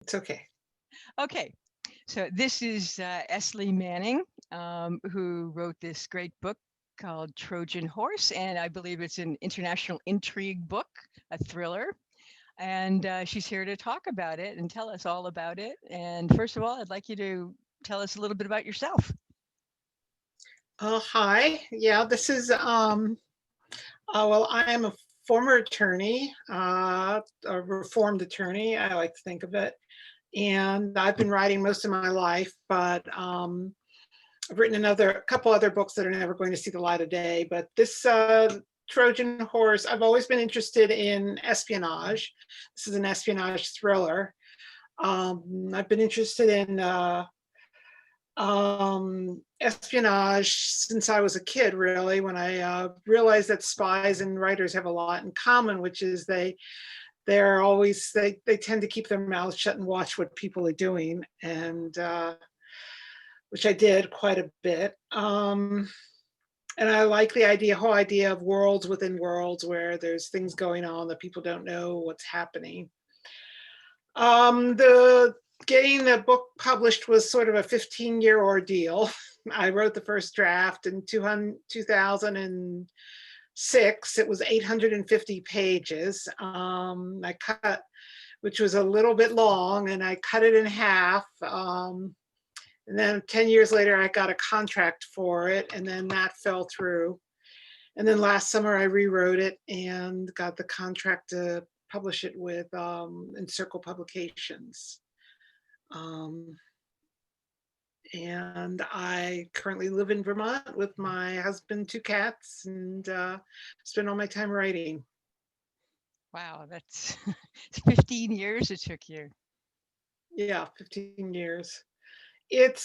It's okay. Okay, so this is Esley Manning, who wrote this great book called Trojan Horse, and I believe it's an international intrigue book, a thriller. And she's here to talk about it and tell us all about it. And first of all, I'd like you to tell us a little bit about yourself. Oh, hi. Yeah, this is well, I am a former attorney, a reformed attorney, I like to think of it. And I've been writing most of my life, but I've written a couple other books that are never going to see the light of day. But this Trojan Horse, I've always been interested in espionage. This is an espionage thriller. I've been interested in espionage since I was a kid, really, when I realized that spies and writers have a lot in common, which is they tend to keep their mouths shut and watch what people are doing, and which I did quite a bit. And I like the whole idea of worlds within worlds where there's things going on that people don't know what's happening. The Getting the book published was sort of a 15-year ordeal. I wrote the first draft in 2006. It was 850 pages. Which was a little bit long, and I cut it in half. And then 10 years later, I got a contract for it, and then that fell through. And then last summer, I rewrote it and got the contract to publish it with Encircle Publications. And I currently live in Vermont with my husband, 2 cats, and spend all my time writing. Wow, that's 15 years it took you. Yeah, 15 years.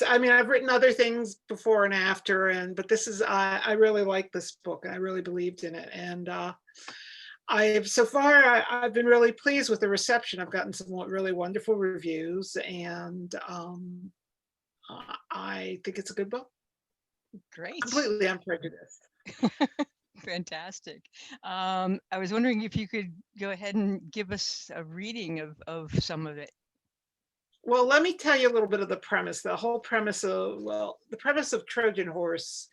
I mean, I've written other things before and after, but this is, I really like this book, and I really believed in it. And so far, I've been really pleased with the reception. I've gotten some really wonderful reviews, and I think it's a good book. Great. Completely unprejudiced. Fantastic. I was wondering if you could go ahead and give us a reading of some of it. Well, let me tell you a little bit of the premise. The premise of Trojan Horse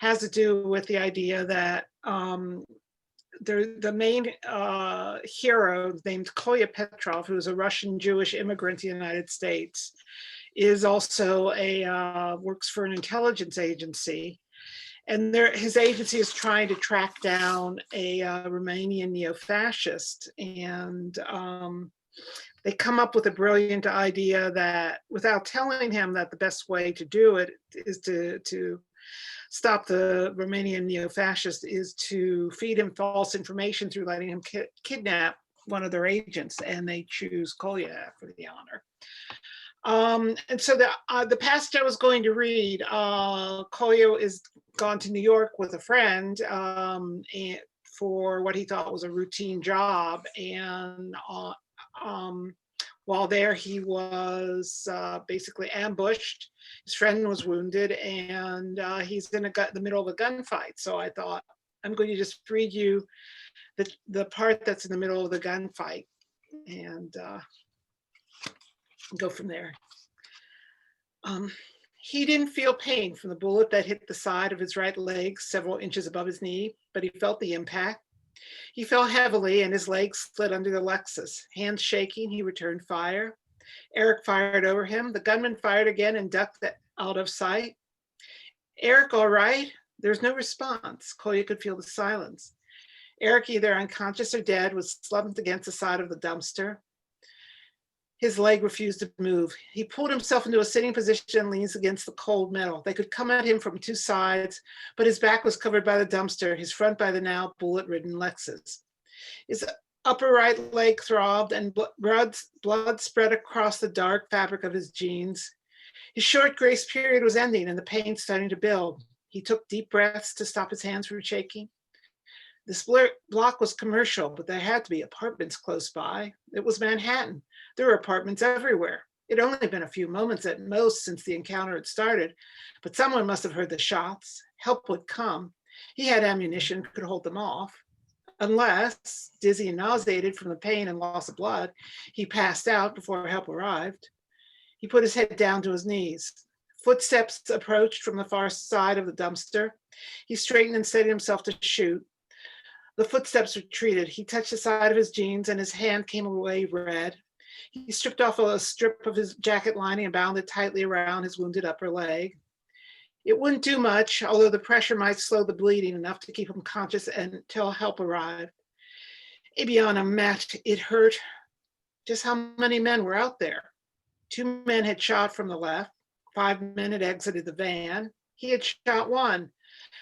has to do with the idea that the main hero, named Kolya Petrov, who's a Russian Jewish immigrant to the United States, is also works for an intelligence agency. And his agency is trying to track down a Romanian neo-fascist. And they come up with a brilliant idea that, without telling him that the best way to do it is to stop the Romanian neo-fascist, is to feed him false information through letting him kidnap one of their agents, and they choose Kolya for the honor. And so the passage I was going to read, Kolya is gone to New York with a friend and for what he thought was a routine job, and while there, he was basically ambushed. His friend was wounded, and he's in the middle of a gunfight. So I thought, I'm going to just read you the part that's in the middle of the gunfight, and go from there. He didn't feel pain from the bullet that hit the side of his right leg several inches above his knee, but he felt the impact. He fell heavily and his legs slid under the Lexus. Hands shaking, he returned fire. Eric fired over him. The gunman fired again and ducked out of sight. Eric, all right? There's no response. Kolya could feel the silence. Eric, either unconscious or dead, was slumped against the side of the dumpster. His leg refused to move. He pulled himself into a sitting position and leans against the cold metal. They could come at him from 2 sides, but his back was covered by the dumpster, his front by the now bullet-ridden Lexus. His upper right leg throbbed, and blood spread across the dark fabric of his jeans. His short grace period was ending, and the pain starting to build. He took deep breaths to stop his hands from shaking. This block was commercial, but there had to be apartments close by. It was Manhattan. There were apartments everywhere. It had only been a few moments at most since the encounter had started, but someone must have heard the shots. Help would come. He had ammunition, could hold them off. Unless, dizzy and nauseated from the pain and loss of blood, he passed out before help arrived. He put his head down to his knees. Footsteps approached from the far side of the dumpster. He straightened and steadied himself to shoot. The footsteps retreated. He touched the side of his jeans and his hand came away red. He stripped off a strip of his jacket lining and bound it tightly around his wounded upper leg. It wouldn't do much, although the pressure might slow the bleeding enough to keep him conscious until help arrived. Ibiana met, it hurt. Just how many men were out there? 2 men had shot from the left. 5 men had exited the van. He had shot one.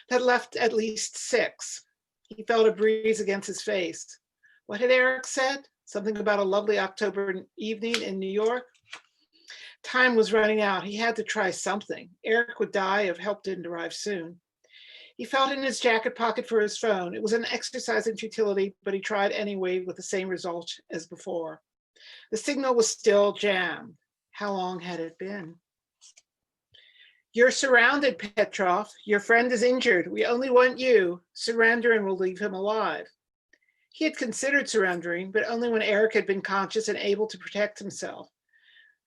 That left at least 6. He felt a breeze against his face. What had Eric said? Something about a lovely October evening in New York? Time was running out. He had to try something. Eric would die if help didn't arrive soon. He felt in his jacket pocket for his phone. It was an exercise in futility, but he tried anyway with the same result as before. The signal was still jammed. How long had it been? You're surrounded, Petrov. Your friend is injured. We only want you. Surrender and we'll leave him alive. He had considered surrendering, but only when Eric had been conscious and able to protect himself.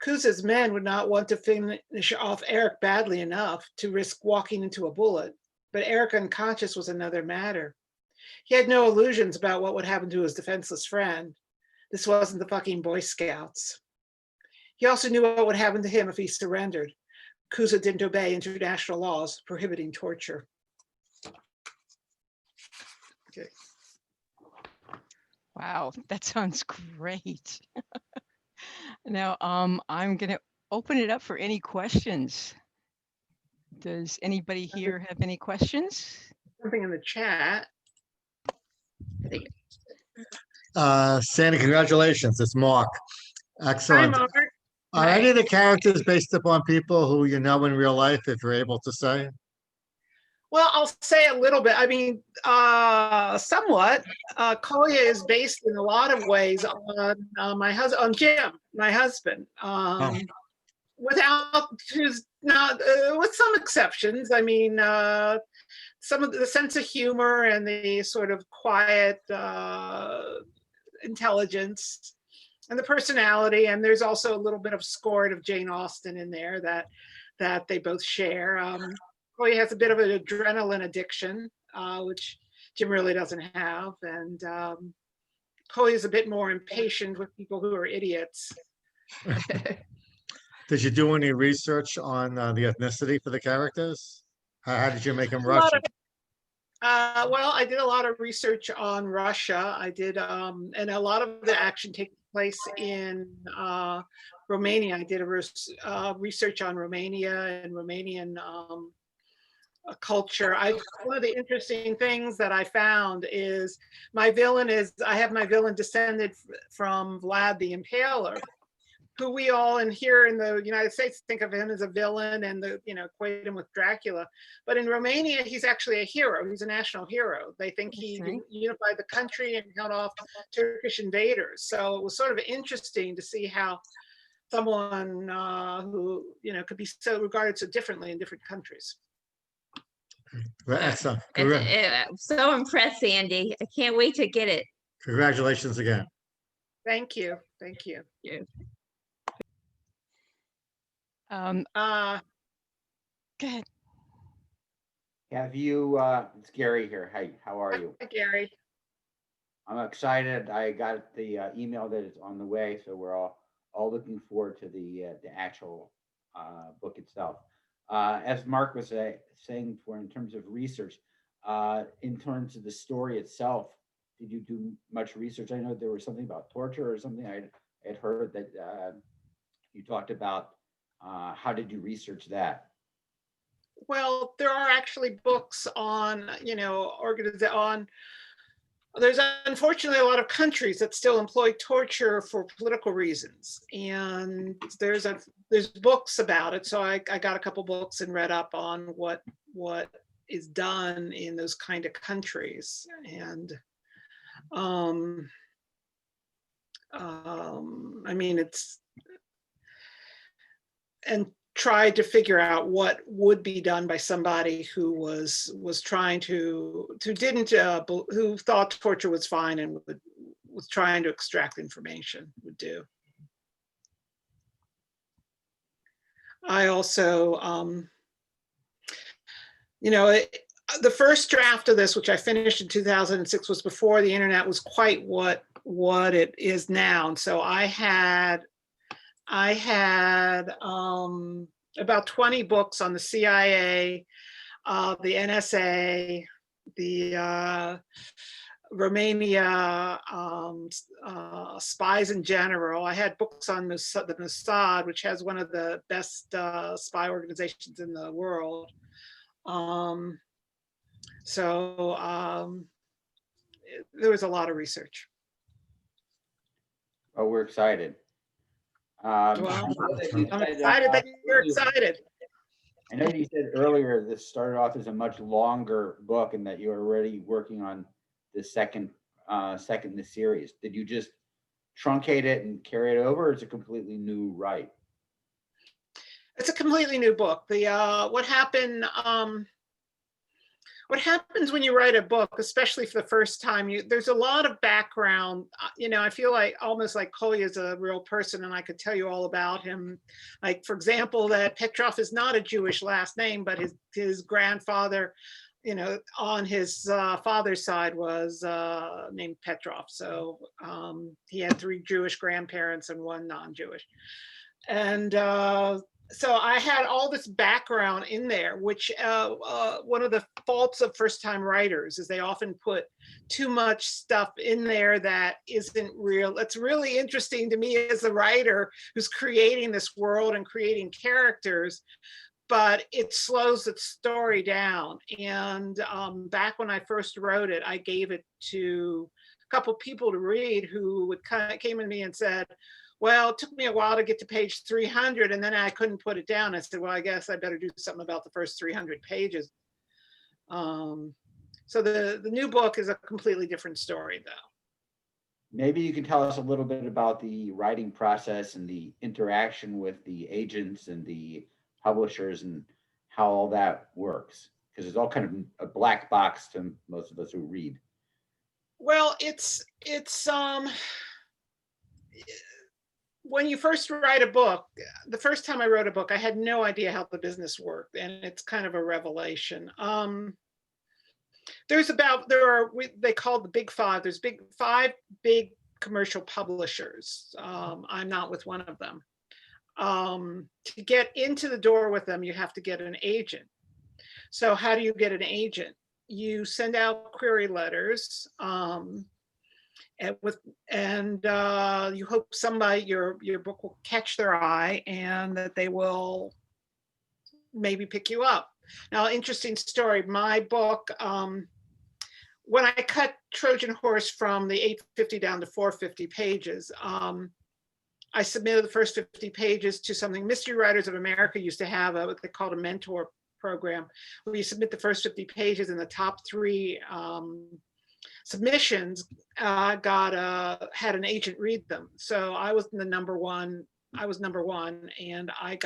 Kuza's men would not want to finish off Eric badly enough to risk walking into a bullet, but Eric unconscious was another matter. He had no illusions about what would happen to his defenseless friend. This wasn't the fucking Boy Scouts. He also knew what would happen to him if he surrendered. Kuza didn't obey international laws prohibiting torture. Okay. Wow, that sounds great. Now, I'm going to open it up for any questions. Does anybody here have any questions? Something in the chat. Sandy, congratulations. It's Mark. Hi, Excellent. Mark. Are any of the characters based upon people who you know in real life, if you're able to say? Well, I'll say a little bit. I mean, somewhat. Kolya is based in a lot of ways on my husband, on Jim, my husband. Without, who's not, with some exceptions. I mean, some of the sense of humor and the sort of quiet intelligence and the personality. And there's also a little bit of scored of Jane Austen in there that they both share. Chloe has a bit of an adrenaline addiction, which Jim really doesn't have. And Chloe is a bit more impatient with people who are idiots. Did you do any research on the ethnicity for the characters? How did you make them Russian? Well, I did a lot of research on Russia. I did, and a lot of the action takes place in Romania. I did a research on Romania and Romanian culture. One of the interesting things that I found is I have my villain descended from Vlad the Impaler, who we all here in the United States think of him as a villain and equate him with Dracula. But in Romania, he's actually a hero. He's a national hero. They think he unified the country and held off Turkish invaders. So it was sort of interesting to see how someone who could be so regarded so differently in different countries. Excellent. So impressed, Sandy. I can't wait to get it. Congratulations again. Thank you. Thank you. Yeah. Go ahead. Have you, it's Gary here. Hi, how are you? Hi, Gary. I'm excited. I got the email that it's on the way, so we're all looking forward to the actual book itself. As Mark was saying, in terms of research, in terms of the story itself, did you do much research? I know there was something about torture or something I had heard that you talked about. How did you research that? Well, there are actually books on, there's unfortunately a lot of countries that still employ torture for political reasons. And there's books about it. So I got a couple books and read up on what is done in those kind of countries. And I mean, and tried to figure out what would be done by somebody who was trying to who thought torture was fine and was trying to extract information would do. I also, the first draft of this, which I finished in 2006, was before the internet was quite what it is now. And so I had about 20 books on the CIA, the NSA, the Romania, spies in general. I had books on the Mossad, which has one of the best spy organizations in the world. There was a lot of research. Oh, we're excited. Well, I'm excited that you're excited. I know you said earlier this started off as a much longer book and that you're already working on the second in the series. Did you just truncate it and carry it over, or is it a completely new write? It's a completely new book. What happens when you write a book, especially for the first time, there's a lot of background. I feel like almost like Kolya is a real person and I could tell you all about him. Like, for example, that Petrov is not a Jewish last name, but his grandfather, on his father's side was named Petrov. So he had 3 Jewish grandparents and 1 non-Jewish. And so I had all this background in there, which one of the faults of first-time writers is they often put too much stuff in there that isn't real. It's really interesting to me as a writer who's creating this world and creating characters, but it slows the story down. And back when I first wrote it, I gave it to a couple people to read who came to me and said, well, it took me a while to get to page 300 and then I couldn't put it down. I said, well, I guess I better do something about the first 300 pages. So the new book is a completely different story though. Maybe you can tell us a little bit about the writing process and the interaction with the agents and the publishers and how all that works, because it's all kind of a black box to most of us who read. Well, it's when you first write a book, the first time I wrote a book, I had no idea how the business worked, and it's kind of a revelation. They call the big 5. There's 5 big commercial publishers. I'm not with one of them. To get into the door with them, you have to get an agent. So how do you get an agent? You send out query letters. And you hope somebody, your book will catch their eye and that they will maybe pick you up. Now, interesting story, my book, when I cut Trojan Horse from the 850 down to 450 pages, I submitted the first 50 pages to something Mystery Writers of America used to have, what they called a mentor program, where you submit the first 50 pages and the top 3 submissions had an agent read them. So I was number one, and I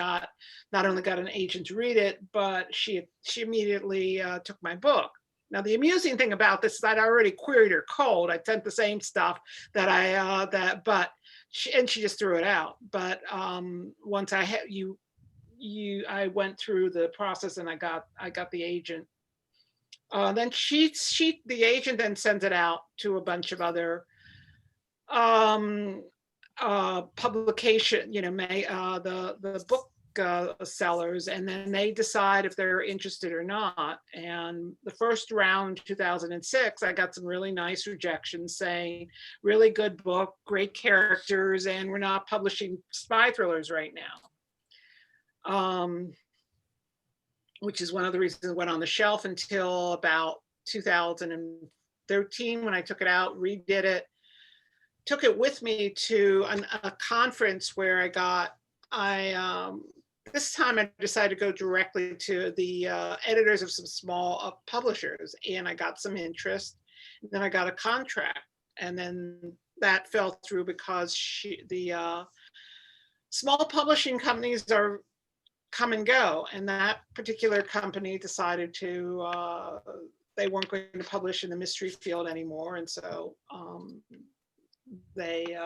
not only got an agent to read it, but she immediately took my book. Now the amusing thing about this is I'd already queried her cold. I sent the same stuff that she just threw it out. But once I went through the process and I got the agent. Then the agent then sends it out to a bunch of other publication, the book sellers, and then they decide if they're interested or not. And the first round, 2006, I got some really nice rejections saying, really good book, great characters, and we're not publishing spy thrillers right now. Which is one of the reasons it went on the shelf until about 2013 when I took it out, redid it, took it with me to a conference where this time I decided to go directly to the editors of some small publishers, and I got some interest. And then I got a contract, and then that fell through because the small publishing companies are come and go. And that particular company decided to, they weren't going to publish in the mystery field anymore. And so they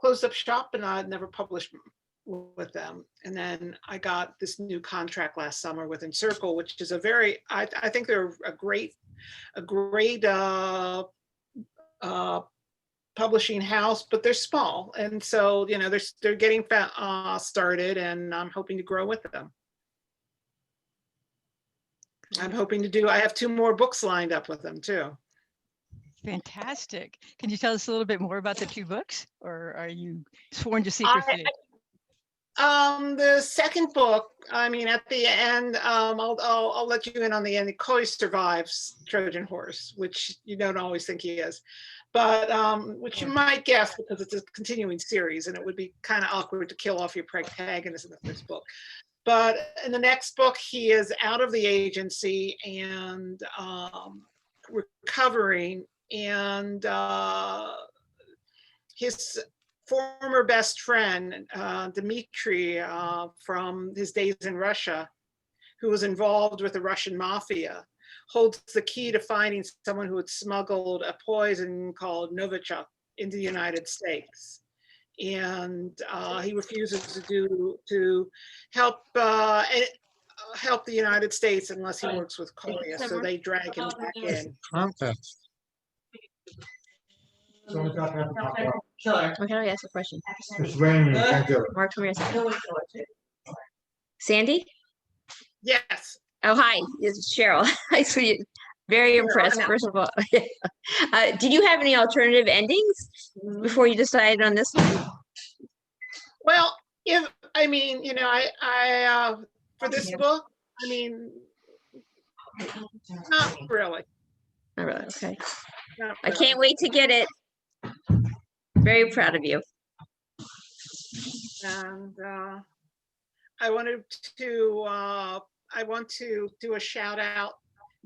closed up shop, and I never published with them. And then I got this new contract last summer with Encircle, which is a very, I think they're a great publishing house, but they're small. And so, you know, they're getting started, and I'm hoping to grow with them. I'm hoping to do, I have 2 more books lined up with them too. Fantastic. Can you tell us a little bit more about the 2 books, or are you sworn to secrecy? The second book, I mean, at the end, I'll let you in on the end. Coy survives Trojan Horse, which you don't always think he is, but which you might guess because it's a continuing series, and it would be kind of awkward to kill off your protagonist in the first book. But in the next book, he is out of the agency and recovering, and his former best friend, Dmitry, from his days in Russia, who was involved with the Russian mafia, holds the key to finding someone who had smuggled a poison called Novichok into the United States. And he refuses to help help the United States unless he works with Korea. So they drag him back in. Context. Or can I ask a question? It's raining, you can't do it. Mark, come here a second. Sandy? Yes. Oh, hi, it's Cheryl. I see you. Very impressed, first of all. Did you have any alternative endings before you decided on this one? Well, I mean, you know, I for this book, I mean, not really. All right, okay. Not I really. can't wait to get it. Very proud of you. And I want to do a shout out.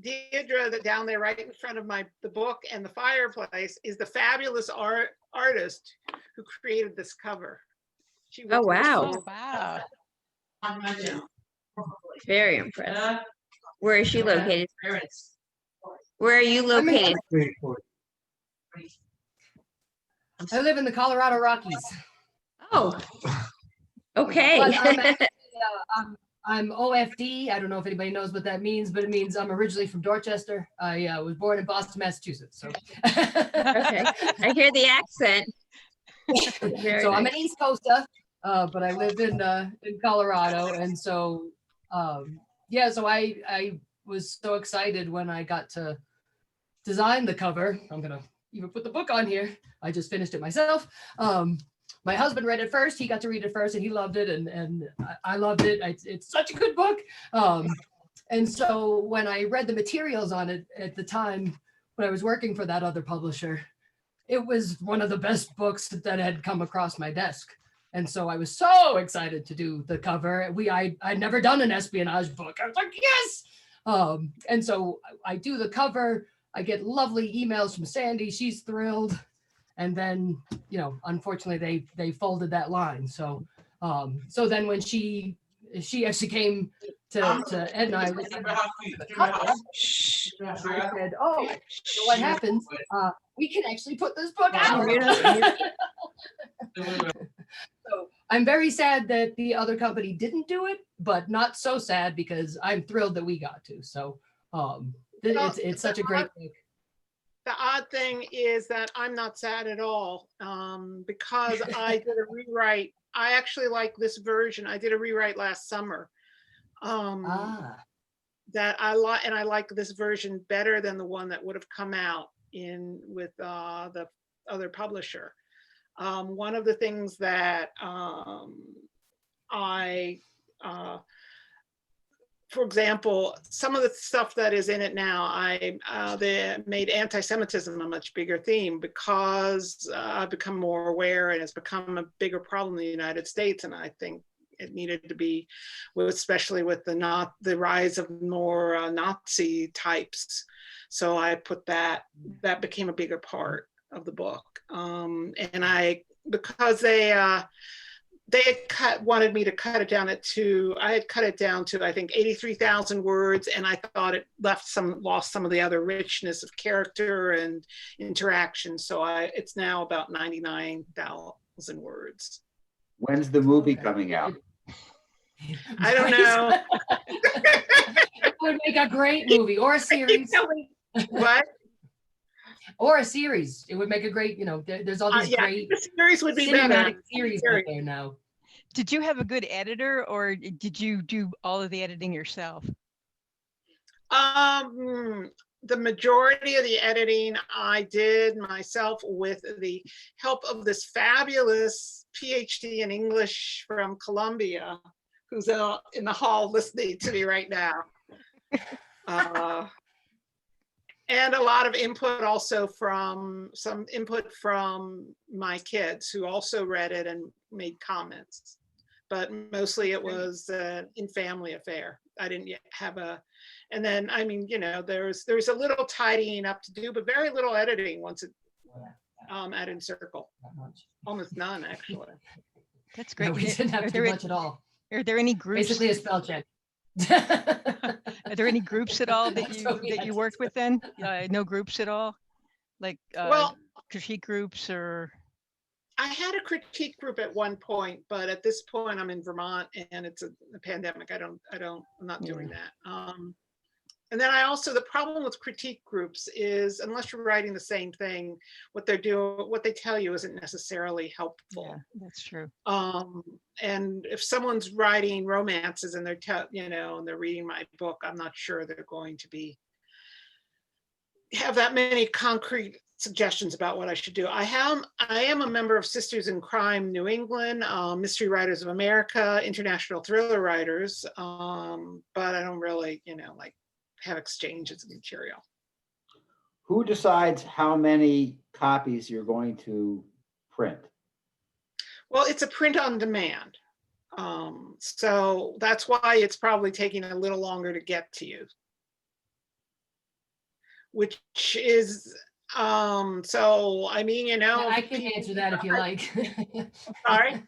Deirdre, that down there right in front of the book and the fireplace, is the fabulous artist who created this cover. She Oh, worked wow. so- Wow. Very impressed. Where is she located? Where are you located? I live in the Colorado Rockies. Oh, okay. But I'm, actually, I'm OFD. I don't know if anybody knows what that means, but it means I'm originally from Dorchester. I was born in Boston, Massachusetts. So, Okay, I hear the accent. Very so I'm nice. an East Coaster, but I live in Colorado, and so yeah. So I was so excited when I got to design the cover. I'm gonna even put the book on here. I just finished it myself. My husband read it first. He got to read it first, and he loved it, and I loved it. It's such a good book. And so when I read the materials on it at the time when I was working for that other publisher, it was one of the best books that had come across my desk. And so I was so excited to do the cover. I'd never done an espionage book. I was like, yes. And so I do the cover. I get lovely emails from Sandy. She's thrilled. And then, you know, unfortunately they folded that line. So so then when she actually came to Ed and I, she said, oh, so what happens? We can actually put this book out. So I'm very sad that the other company didn't do it, but not so sad because I'm thrilled that we got to. So it's such a great book. The odd thing is that I'm not sad at all, because I did a rewrite. I actually like this version. I did a rewrite last summer that I like, and I like this version better than the one that would have come out with the other publisher. One of the things that for example, some of the stuff that is in it now, they made anti-Semitism a much bigger theme because I've become more aware and it's become a bigger problem in the United States. And I think it needed to be, especially with the rise of more Nazi types. So I put that became a bigger part of the book. And because they had wanted me to cut it down I had cut it down to, I think, 83,000 words. And I thought it lost some of the other richness of character and interaction. So it's now about 99,000 words. When's the movie coming out? I don't know. It would make a great movie or a series. What? Or a series. It would make a great, there's all these great the series would be better. cinematic series out there now. Did you have a good editor, or did you do all of the editing yourself? The majority of the editing I did myself with the help of this fabulous PhD in English from Columbia, who's in the hall listening to me right now. And a lot of input also from my kids, who also read it and made comments. But mostly it was an in-family affair. I didn't yet have and then, I mean, there's a little tidying up to do, but very little editing once it at Encircle. Almost none, actually. That's great. No, we didn't have to do much at all. Are there any groups? Basically a spell check. Are there any groups at all that That's what we you had to work with then? No groups at all? Like Well, critique groups or? I had a critique group at one point, but at this point I'm in Vermont and it's a pandemic. I'm not doing that. And then the problem with critique groups is, unless you're writing the same thing, what they tell you isn't necessarily helpful. Yeah, that's true. And if someone's writing romances and they're and they're reading my book, I'm not sure they're going to have that many concrete suggestions about what I should do. I am a member of Sisters in Crime New England, Mystery Writers of America, International Thriller Writers, but I don't really, have exchanges of material. Who decides how many copies you're going to print? Well, it's a print on demand. So that's why it's probably taking a little longer to get to you. Which is, so, I mean, I can answer that if you like. Sorry?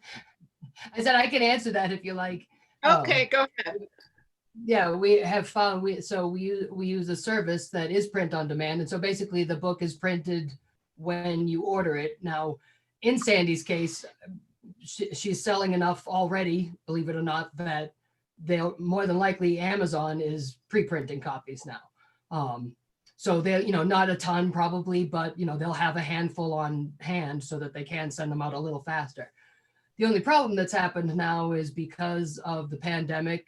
I said I can answer that if you like. Okay, go ahead. Yeah, we have found we use a service that is print on demand, and so basically the book is printed when you order it. Now, in Sandy's case, she's selling enough already, believe it or not, that they'll more than likely Amazon is pre-printing copies now. So they're not a ton probably, but they'll have a handful on hand so that they can send them out a little faster. The only problem that's happened now is because of the pandemic,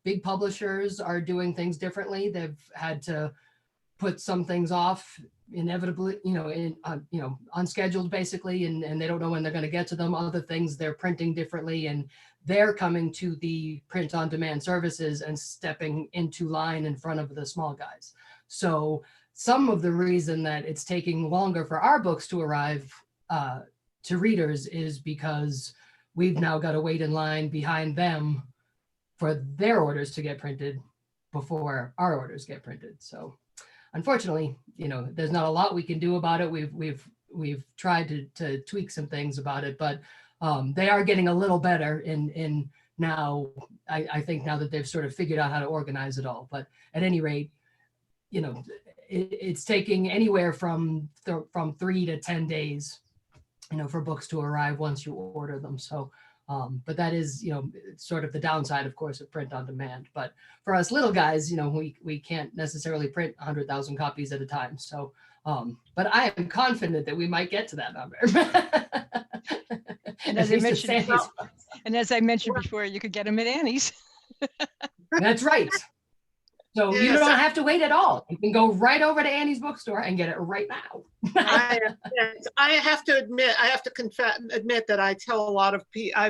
big publishers are doing things differently. They've had to put some things off inevitably, unscheduled basically, and they don't know when they're going to get to them. Other things they're printing differently, and they're coming to the print on demand services and stepping into line in front of the small guys. So some of the reason that it's taking longer for our books to arrive to readers is because we've now got to wait in line behind them for their orders to get printed before our orders get printed. So unfortunately, there's not a lot we can do about it. We've tried to tweak some things about it, but they are getting a little better in now. I think now that they've sort of figured out how to organize it all. But at any rate, it's taking anywhere from 3 to 10 days for books to arrive once you order them. So, but that is, sort of the downside, of course, of print on demand. But for us little guys, we can't necessarily print 100,000 copies at a time. So, but I am confident that we might get to that number. And as I mentioned before, you could get them at Annie's. That's right. So you don't have to wait at all. You can go right over to Annie's bookstore and get it right now. I have to admit that I tell a lot of people, I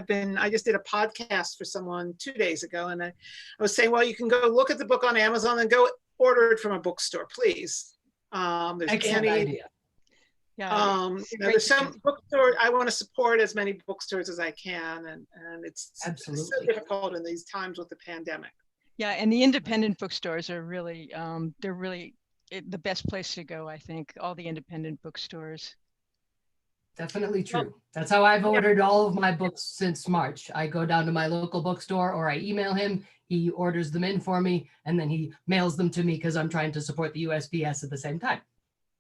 just did a podcast for someone 2 days ago, and I was saying, well, you can go look at the book on Amazon and go order it from a bookstore, please. There's Excellent Annie. idea. Yeah, There's some bookstores. I want to support as many bookstores as I can, and it's so difficult in these times with the pandemic. Yeah, and the independent bookstores are really, the best place to go, I think, all the independent bookstores. Definitely true. That's how I've ordered all of my books since March. I go down to my local bookstore or I email him. He orders them in for me and then he mails them to me because I'm trying to support the USPS at the same time.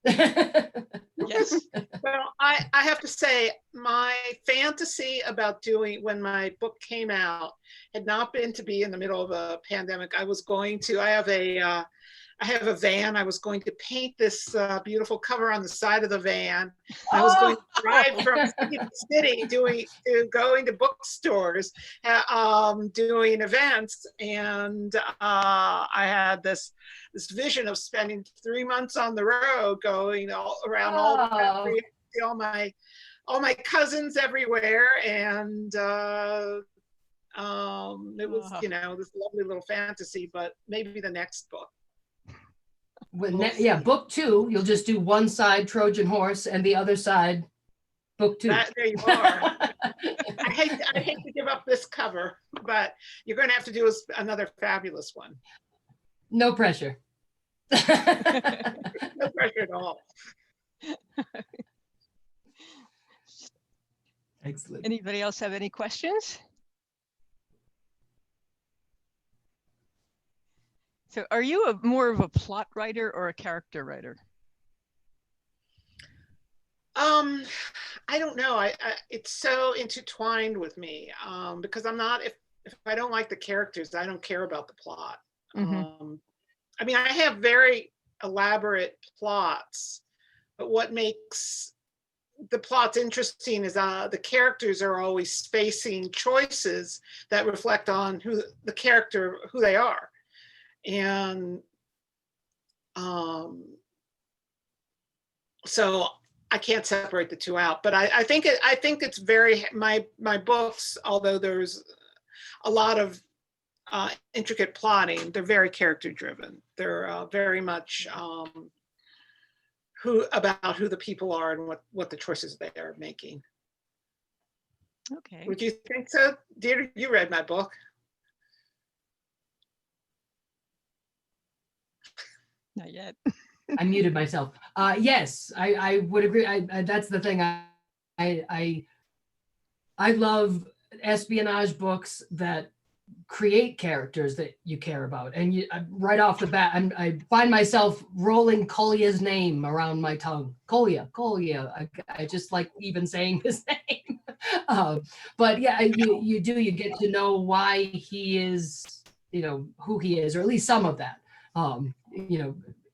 Yes. Well, I have to say, my fantasy about doing when my book came out had not been to be in the middle of a pandemic. I have a van. I was going to paint this beautiful cover on the side of the van. I was going to drive from city to city, going to bookstores, doing events, and I had this vision of spending 3 months on the road, going all around all the country, see all my cousins everywhere, and it was this lovely little fantasy. But maybe the next book. Yeah, book 2, you'll just do one side Trojan Horse and the other side book 2. There you are. I hate to give up this cover, but you're going to have to do another fabulous one. No pressure. No pressure at all. Excellent. Anybody else have any questions? So are you more of a plot writer or a character writer? I don't know. It's so intertwined with me because I'm not, if I don't like the characters, I don't care about the plot. I mean, I have very elaborate plots, but what makes the plots interesting is the characters are always facing choices that reflect on who they are. And so I can't separate the two out, but I think it's very, my books, although there's a lot of intricate plotting, they're very character driven. They're very much about who the people are and what the choices they are making. Okay. Would you think so? Deirdre, you read my book. Not yet. I muted myself. Yes, I would agree. That's the thing. I love espionage books that create characters that you care about. And right off the bat, I find myself rolling Kolya's name around my tongue. Kolya. I just like even saying his name. But yeah, you get to know why he is, who he is, or at least some of that.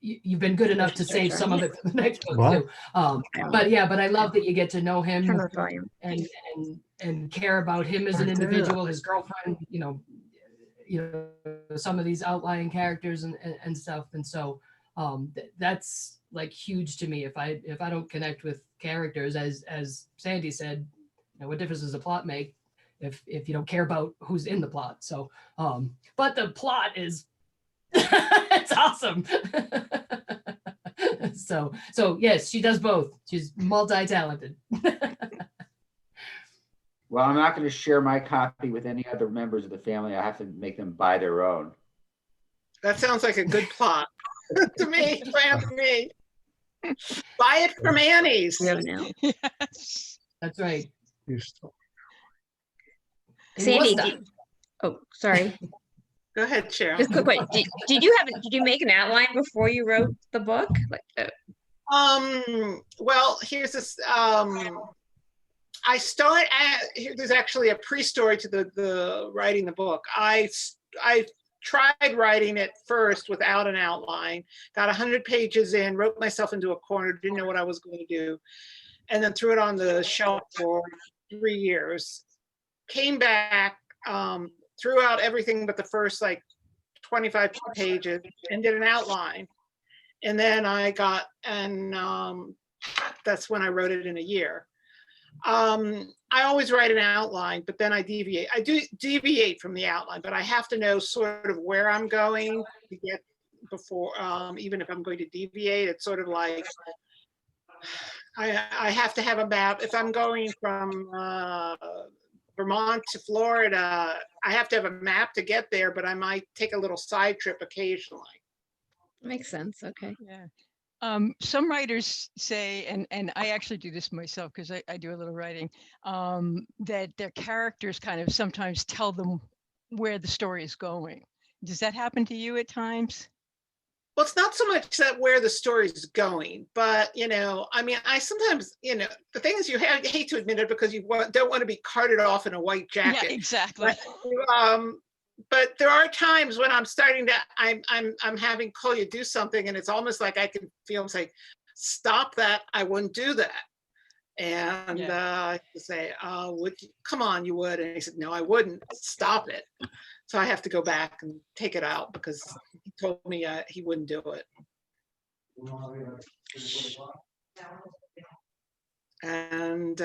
You've been good enough to save some of it for the next book too. But I love that you get to know him Turn the volume. and care about him as an individual, his girlfriend, some of these outlying characters and stuff. And so that's like huge to me. If I don't connect with characters, as Sandy said, what difference does a plot make if you don't care about who's in the plot? So, but the plot is it's awesome. So yes, she does both. She's multi-talented. Well, I'm not going to share my copy with any other members of the family. I have to make them buy their own. That sounds like a good plot to me. Plan to me. Buy it from Annie's. We have it now. Yes. That's right. In Sandy, Worcester. oh, sorry. Go ahead, Cheryl. Just a quick question. Did you make an outline before you wrote the book? Well, here's this. There's actually a pre-story to the writing the book. I tried writing it first without an outline, got 100 pages in, wrote myself into a corner, didn't know what I was going to do, and then threw it on the shelf for 3 years. Came back, threw out everything but the first 25 pages and did an outline. And then that's when I wrote it in a year. I always write an outline, but then I deviate. I do deviate from the outline, but I have to know sort of where I'm going to get before, even if I'm going to deviate. It's sort of like, I have to have a map. If I'm going from Vermont to Florida, I have to have a map to get there, but I might take a little side trip occasionally. Makes sense. Okay. Yeah. Some writers say, and I actually do this myself because I do a little writing, that their characters kind of sometimes tell them where the story is going. Does that happen to you at times? Well, it's not so much that where the story's going, but I mean, I sometimes, the thing is, hate to admit it because you don't want to be carted off in a white Yeah, jacket. exactly. But there are times when I'm starting to, I'm having Kolya do something, and it's almost like I can feel him say, "Stop that! I wouldn't do that." And I say, "Oh, would you? Come on, you would." And he said, "No, I wouldn't. Stop it." So I have to go back and take it out because he told me he wouldn't do it. And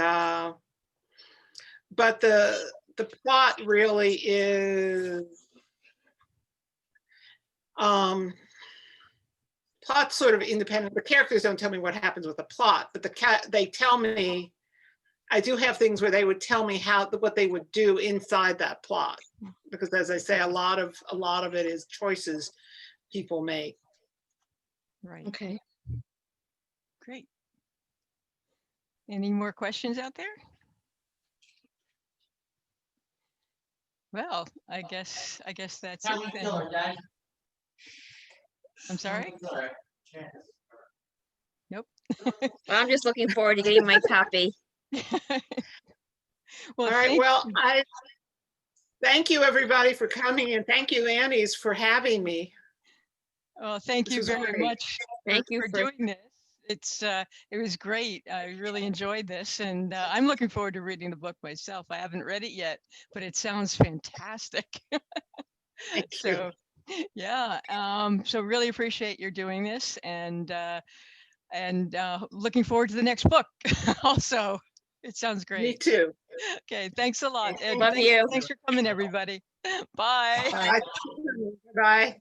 but the plot really is plot's sort of independent. The characters don't tell me what happens with the plot, but they tell me. I do have things where they would tell me what they would do inside that plot, because as I say, a lot of it is choices people make. Right. Okay. Great. Any more questions out there? Well, I guess that's it then. I'm sorry? Nope. Well, I'm just looking forward to getting my copy. Well, All right. Well, you. I thank you everybody for coming, and thank you, Annie's, for having me. Well, thank This you was very great. much Thank you for for doing this. It was great. I really enjoyed this, and I'm looking forward to reading the book myself. I haven't read it yet, but it sounds fantastic. Thank So, yeah. So really appreciate your doing this, and looking forward to the next book. Also, it sounds you. Me great. too. Okay, thanks a lot. And Love you. thanks for coming, everybody. Bye. Bye. Bye.